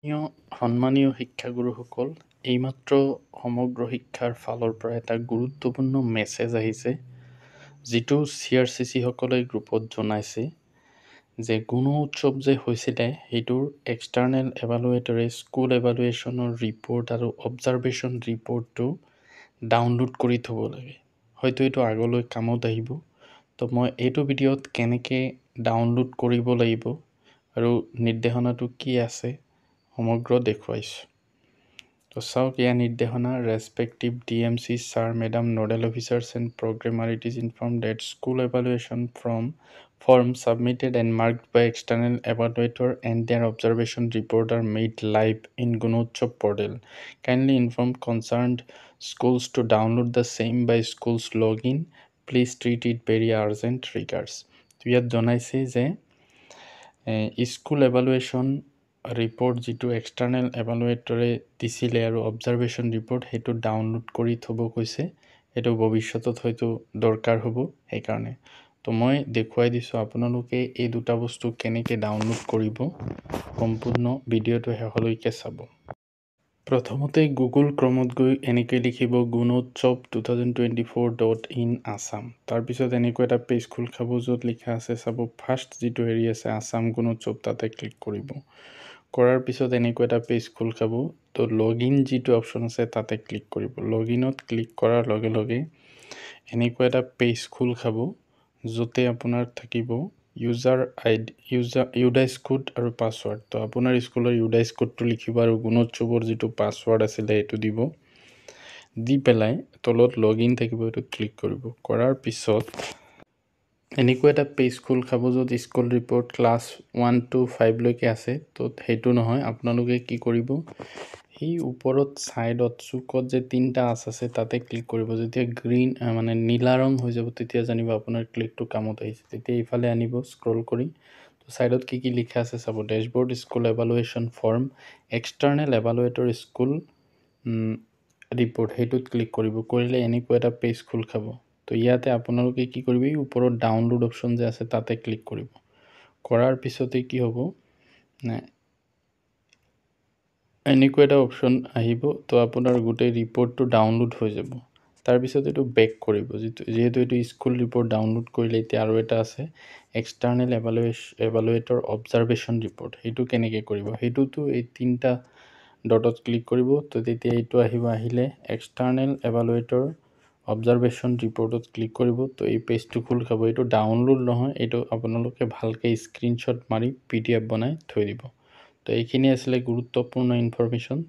সন্মানীয় শিক্ষাগুৰুসকল, এইমাত্ৰ সমগ্ৰ শিক্ষাৰ ফালৰ পৰা এটা গুৰুত্বপূৰ্ণ মেছেজ আহিছে, যিটো CRCC সকলে গ্ৰুপত জনাইছে যে গুণ উৎসৱ যে হৈছিলে সেইটোৰ এক্সটাৰ্নেল এভালুৱেটৰে স্কুল এভালুৱেশ্যনৰ ৰিপৰ্ট আৰু অবজাৰভেশ্যন ৰিপৰ্টটো ডাউনলোড কৰি থ'ব লাগে। হয়তো এইটো আগলৈ কামত আহিব। তো মই এইটো ভিডিঅ'ত কেনেকৈ ডাউনলোড কৰিব লাগিব আৰু নিৰ্দেশনাটো কি আছে সমগ্ৰ দেখুৱাইছোঁ। তো চাওক, ইয়াৰ নিৰ্দেশনা respective DMC sir madam nodal officers and programmer it is inform that school evaluation form submitted and marked by external evaluator and their observation report are made live in Gunotsav portal. Kindly inform concerned schools to download the same by schools login. Please treat it very urgent. Regards. তো ইয়াত জনাইছে যে school এভালুৱেশ্যন report যিটো external এভালুৱেটৰে দিছিলে আৰু observation report সেইটো download কৰি থ'ব কৈছে। সেইটো ভৱিষ্যতত হয়তো দৰকাৰ হ'ব, সেইকাৰণে। তো মই দেখুৱাই দিছোঁ, আপোনালোকে এই দুটা বস্তু কেনেকৈ ডাউনলোড কৰিব, সম্পূৰ্ণ ভিডিঅ'টো শেষলৈকে চাব। প্ৰথমতে গুগল ক্ৰমত গৈ এনেকৈ লিখিব গুণোৎসৱ 2024.in আছাম। তাৰপিছত এনেকৈ এটা পেজ খোল খাব য'ত লিখা আছে, চাব ফাৰ্ষ্ট যিটো হেৰি আছে আছাম গুণোৎসৱ, তাতে ক্লিক কৰিব। কৰাৰ পিছত এনেকৈ এটা পেজ খোল খাব। তো লগইন যিটো অপশ্যন আছে তাতে ক্লিক কৰিব। লগইনত ক্লিক কৰাৰ লগে লগে এনেকুৱা এটা পেজ খোল খাব য'তে আপোনাৰ থাকিব ইউডাইছ কোড আৰু পাছৱৰ্ড। তো আপোনাৰ স্কুলৰ ইউডাইছ কোডটো লিখিব আৰু গুণোৎসৱৰ যিটো পাছৱৰ্ড আছিলে সেইটো দিব। দি পেলাই তলত লগইন থাকিব, এইটো ক্লিক কৰিব। কৰাৰ পিছত এনেকুৱা এটা পেজ খোল খাব য'ত স্কুল ৰিপৰ্ট ক্লাছ 1 to 5 লৈকে আছে। তো সেইটো নহয়, আপোনালোকে কি কৰিব, সেই ওপৰত ছাইডত চুকত যে তিনিটা আছে তাতে ক্লিক কৰিব। যেতিয়া গ্ৰীণ মানে নীলা ৰং হৈ যাব তেতিয়া জানিব আপোনাৰ ক্লিকটো কামত আহিছে। তেতিয়া ইফালে আনিব স্ক্ৰল কৰি। তো ছাইডত কি কি লিখা আছে চাব, dashboard school evaluation form external evaluator school report, সেইটোত ক্লিক কৰিব। কৰিলে এনেকুৱা এটা পেজ খোল খাব। তো ইয়াতে আপোনালোকে কি কৰিব, এই ওপৰত ডাউনলোড অপশ্যন যে আছে তাতে ক্লিক কৰিব। কৰাৰ পিছতে কি হ'ব, এনেকুৱা এটা অপশ্যন আহিব। তো আপোনাৰ গোটেই ৰিপৰ্টটো ডাউনলোড হৈ যাব। তাৰপিছত এইটো বেক কৰিব, যিহেতু এইটো স্কুল ৰিপৰ্ট ডাউনলোড কৰিলে। এতিয়া আৰু এটা আছে এক্সটাৰ্নেল এভালুৱেটৰ অবজাৰভেশ্যন ৰিপৰ্ট, সেইটো কেনেকৈ কৰিব, সেইটোতো এই তিনিটা ডটত ক্লিক কৰিব। তো তেতিয়া এইটো আহিলে এক্সটাৰ্নেল এভালুৱেটৰ অবজাৰভেশ্যন ৰিপৰ্টত ক্লিক কৰিব। তো এই পেজটো খোল খাব। এইটো ডাউনলোড নহয়, এইটো আপোনালোকে ভালকৈ স্ক্ৰীনশ্বট মাৰি PDF বনাই থৈ দিব। তো এইখিনি আছিলে গুৰুত্বপূৰ্ণ ইনফৰমেশ্যন।